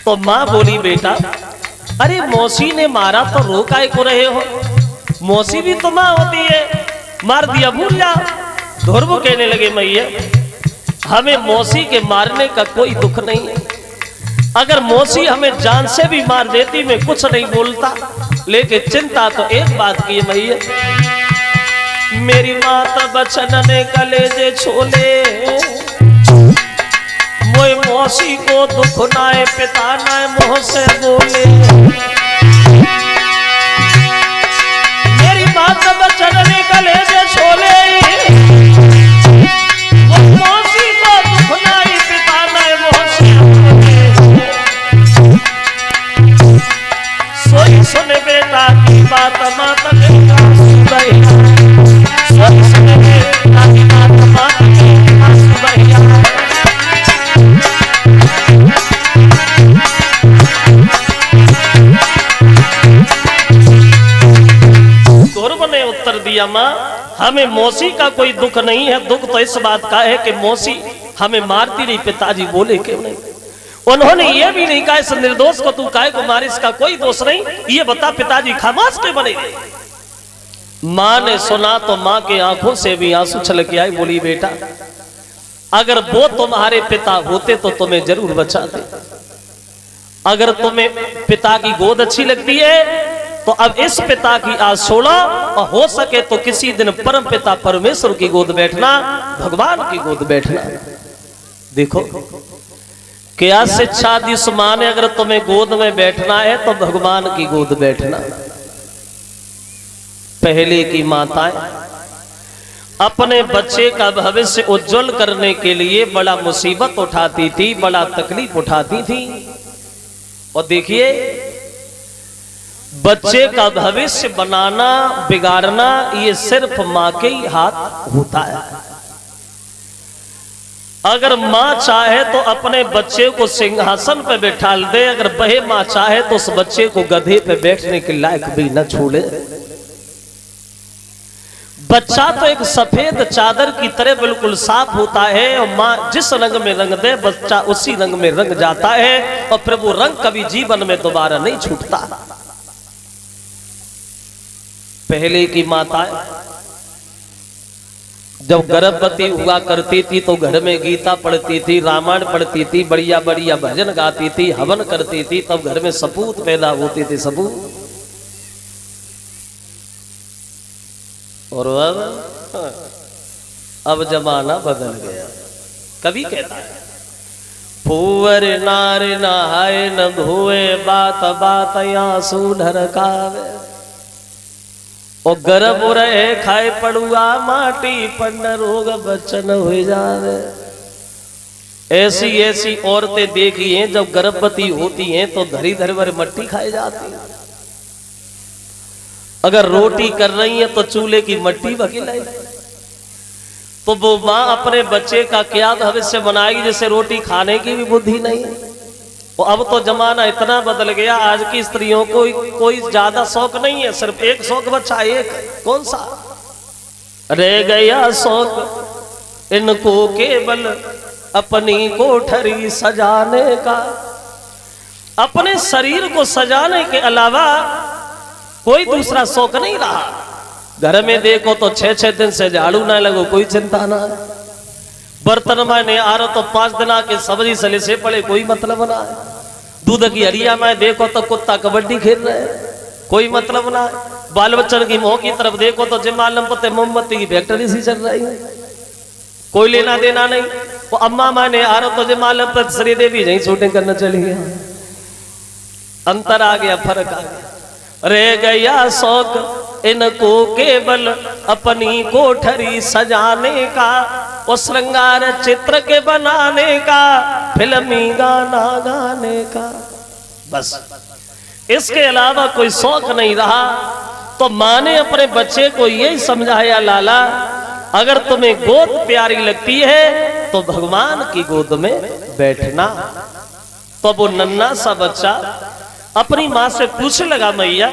तो माँ बोली बेटा अरे मौसी ने मारा तो रो काहे को रहे हो, मौसी भी तो माँ होती है, मार दिया भूल जा। ध्रुव कहने लगे मैया हमें मौसी के मारने का कोई दुख नहीं है, अगर मौसी हमें जान से भी मार देती मैं कुछ नहीं बोलता, लेकिन चिंता तो एक बात की मैया मेरी माता बचन ने कलेजे छोले, मोए मौसी को दुख नाए पिता नाए मोह से बोले। मेरी माता बचन ने कलेजे छोले, मौसी को दुख नाए पिता नाए मोह से बोले। सोई सुन बेटा की बात माता ने उत्तर दिया माँ हमें मौसी का कोई दुख नहीं है, दुख तो इस बात का है कि मौसी हमें मारती नहीं, पिताजी बोले क्यों नहीं। उन्होंने ये भी नहीं कहा इस निर्दोष को तू काहे को मारे, इसका कोई दोष नहीं, ये बता पिताजी खामोश क्यों बने। माँ ने सुना तो माँ के आंखों से भी आंसू छलक आए, बोली बेटा अगर वो तुम्हारे पिता होते तो तुम्हें जरूर बचाते, अगर तुम्हें पिता की गोद अच्छी लगती है तो अब इस पिता की आस छोड़ो और हो सके तो किसी दिन परम पिता परमेश्वर की गोद बैठना, भगवान की गोद बैठना। देखो क्या शिक्षा दी उस मां ने, अगर तुम्हें गोद में बैठना है तो भगवान की गोद बैठना। पहले की माताएं अपने बच्चे का भविष्य उज्जवल करने के लिए बड़ा मुसीबत उठाती थी, बड़ा तकलीफ उठाती थी। और देखिए बच्चे का भविष्य बनाना बिगाड़ना ये सिर्फ मां के ही हाथ होता है। अगर मां चाहे तो अपने बच्चे को सिंहासन पे बैठा दे, अगर वह मां चाहे तो उस बच्चे को गधे पे बैठने के लायक भी न छोड़े। बच्चा तो एक सफेद चादर की तरह बिल्कुल साफ होता है और मां जिस रंग में रंग दे बच्चा उसी रंग में रंग जाता है और फिर वो रंग कभी जीवन में दोबारा नहीं छूटता। पहले की माताएं जब गर्भवती हुआ करती थी तो घर में गीता पढ़ती थी, रामायण पढ़ती थी, बढ़िया बढ़िया भजन गाती थी, हवन करती थी, तब घर में सपूत पैदा होते थे सपूत। और अब जमाना बदल गया। कभी कहता है फूवर नार नहाए न धोए, बात बात आंसू ढरकावे, और गर्भ रहे खाए पड़ुआ माटी, पन्न रोग बच्चन हो जावे। ऐसी ऐसी औरतें देखी हैं जब गर्भवती होती हैं तो धरी धर भर मट्टी खाई जाती है। अगर रोटी कर रही है तो चूल्हे की मट्टी बकिलाई, तो वो माँ अपने बच्चे का क्या भविष्य बनाएगी जिसे रोटी खाने की भी बुद्धि नहीं है। और अब तो जमाना इतना बदल गया, आज की स्त्रियों को कोई ज्यादा शौक नहीं है, सिर्फ एक शौक बचा, एक कौन सा रह गया शौक इनको, केवल अपनी कोठरी सजाने का। अपने शरीर को सजाने के अलावा कोई दूसरा शौक नहीं रहा। घर में देखो तो 6-6 दिन से झाड़ू ना लगो कोई चिंता ना, बर्तन में आ रहा तो 5 दिन के सब्जी सले से पड़े कोई मतलब ना, दूध की हरिया में देखो तो कुत्ता कबड्डी खेल रहे कोई मतलब ना, बाल बच्चन की मोह की तरफ देखो तो जिमालम पते मोमबत्ती की फैक्ट्री सी चल रही है, कोई लेना देना नहीं। वो अम्मा माने आ रहा तो जिमालम पर श्री देवी यही शूटिंग करना चली गया। अंतर आ गया, फर्क आ गया। रह गया शौक इनको केवल अपनी कोठरी सजाने का, और श्रृंगार चित्र के बनाने का, फिल्मी गाना गाने का, बस इसके अलावा कोई शौक नहीं रहा। तो माँ ने अपने बच्चे को यही समझाया, लाला अगर तुम्हें गोद प्यारी लगती है तो भगवान की गोद में बैठना। तो वो नन्हा सा बच्चा अपनी माँ से पूछने लगा, मैया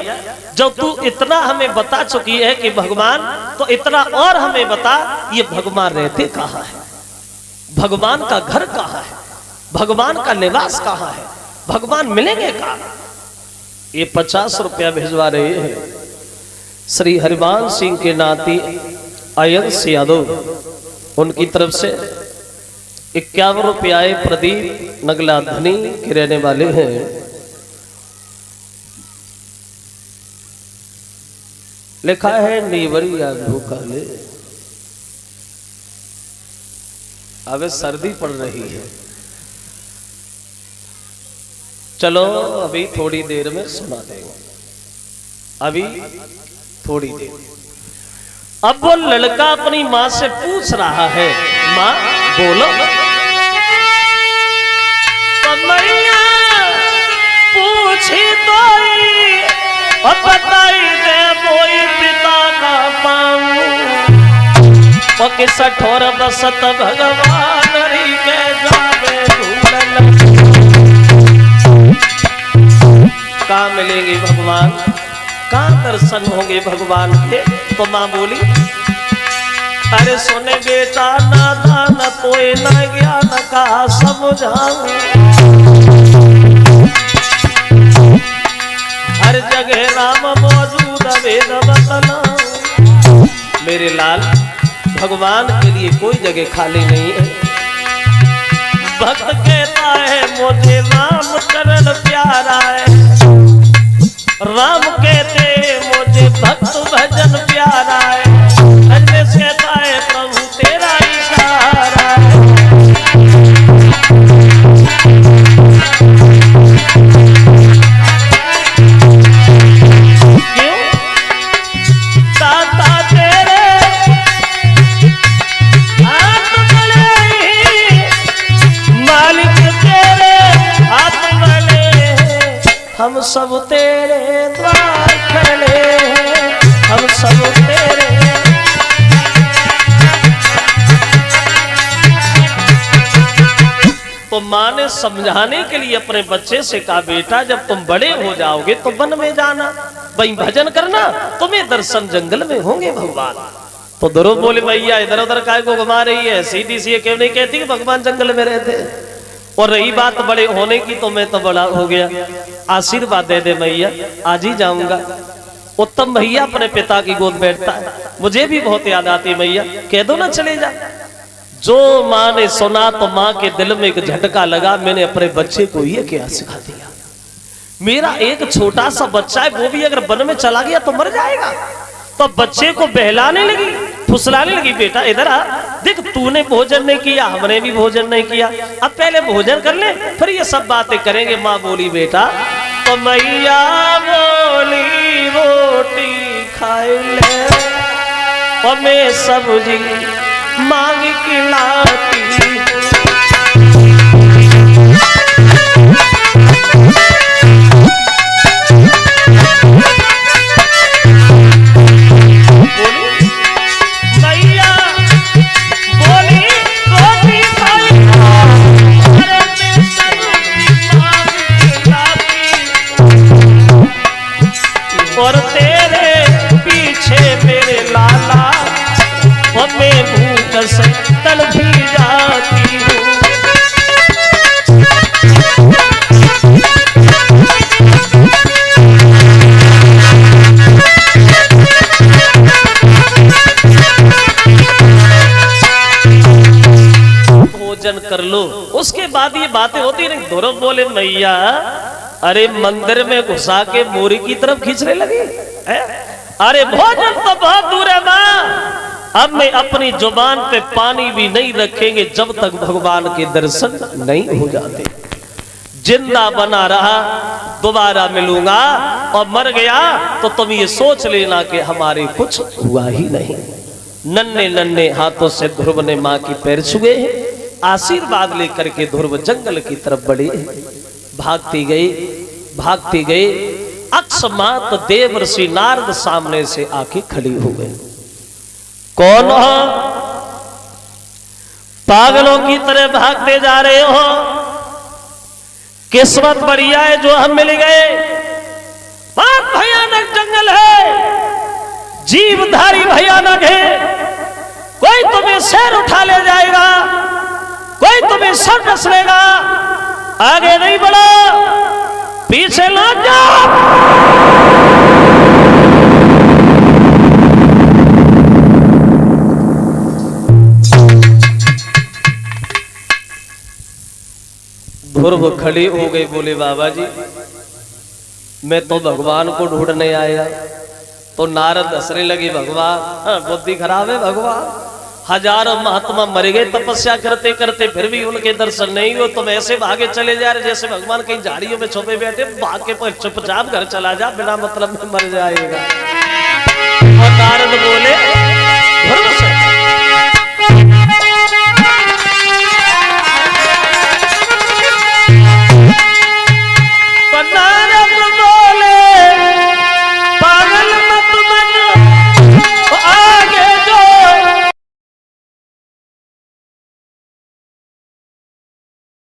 जब तू इतना हमें बता चुकी है कि भगवान, तो इतना और हमें बता ये भगवान रहते कहाँ है, भगवान का घर कहाँ है, भगवान का निवास कहाँ है, भगवान मिलेंगे कहाँ? ये 50 रुपया भिजवा रहे हैं श्री हरिवंश सिंह के नाती अयंश यादव, उनकी तरफ से 51 रुपये प्रदीप नगला धनी के रहने वाले हैं। लिखा है नीवरिया भूकाले। अब सर्दी पड़ रही है, चलो अभी थोड़ी देर में सुना देंगे, अभी थोड़ी देर। अब वो लड़का अपनी माँ से पूछ रहा है, माँ बोलो। मैया पूछी तो बताई दे मोई पिता का पाऊं, पके सठोर बसत भगवान री के जावे ढूंढन। कहाँ मिलेंगे भगवान, कहाँ दर्शन होंगे भगवान के? तो माँ बोली, अरे सुने बेटा नादान तोय न ज्ञान का समझाऊं, हर जगह राम मौजूद वेद बतलाऊं। मेरे लाल, भगवान के लिए कोई जगह खाली नहीं है। भक्त कहता है मुझे राम चरण प्यारा है, राम कहते मुझे भक्त भजन प्यारा है, अजमेर कहता है प्रभु तेरा इशारा है। क्यों? दाता तेरे हाथ बड़े, मालिक तेरे हाथ बड़े, हम सब तेरे द्वार खड़े हैं, हम सब तेरे। तो माँ ने समझाने के लिए अपने बच्चे से कहा, बेटा जब तुम बड़े हो जाओगे तो वन में जाना, वहीं भजन करना, तुम्हें दर्शन जंगल में होंगे भगवान। तो ध्रुव बोले, भैया इधर उधर काय को घुमा रही है, सीधी सी क्यों नहीं कहती कि भगवान जंगल में रहते। और रही बात बड़े होने की, तो मैं तो बड़ा हो गया, आशीर्वाद दे दे मैया, आज ही जाऊंगा। उत्तम भैया अपने पिता की गोद बैठता है, मुझे भी बहुत याद आती मैया, कह दो ना चले जा। जो माँ ने सुना तो माँ के दिल में एक झटका लगा, मैंने अपने बच्चे को ये क्या सिखा दिया। मेरा एक छोटा सा बच्चा है, वो भी अगर वन में चला गया तो मर जाएगा। तो बच्चे को बहलाने लगी, फुसलाने लगी, बेटा इधर आ, देख तूने भोजन नहीं किया, हमने भी भोजन नहीं किया, अब पहले भोजन कर ले, फिर ये सब बातें करेंगे। माँ बोली, बेटा तो मैया बोली रोटी खाए ले, और मैं सब्जी मांग खिलाती। और तेरे पीछे मेरे लाला, और मैं भूख से तल भी जाती हूँ। भोजन कर लो, उसके बाद ये बातें होती नहीं। ध्रुव बोले, मैया अरे मंदिर में घुसा के मोरी की तरफ खींचने लगी है? अरे भोजन तो बहुत दूर है माँ, अब मैं अपनी जुबान पे पानी भी नहीं रखेंगे जब तक भगवान के दर्शन नहीं हो जाते। जिंदा बना रहा दोबारा मिलूंगा, और मर गया तो तुम ये सोच लेना कि हमारे कुछ हुआ ही नहीं। नन्हे नन्हे हाथों से ध्रुव ने माँ की पैर छुए, आशीर्वाद लेकर के ध्रुव जंगल की तरफ बढ़े। भागती गई, भागती गई, अक्षमात देव ऋषि नारद सामने से आके खड़ी हो गए। कौन हो? पागलों की तरह भागते जा रहे हो? किस्मत बढ़िया है जो हम मिल गए। बहुत भयानक जंगल है, जीवधारी भयानक है। कोई तुम्हें शेर उठा ले जाएगा, कोई तुम्हें सर डस लेगा। आगे नहीं बढ़ो, ध्रुव खड़ी हो गई, बोले बाबा जी मैं तो भगवान को ढूंढने आया। तो नारद हंसने लगे, भगवान, हाँ, बुद्धि खराब है भगवान, हजारों महात्मा मर गए तपस्या करते करते, फिर भी उनके दर्शन नहीं हुए, तुम ऐसे भागे चले जा रहे जैसे भगवान कहीं झाड़ियों में छुपे बैठे, भाग के पर चुपचाप घर चला जा, बिना मतलब में मर जाएगा। और नारद बोले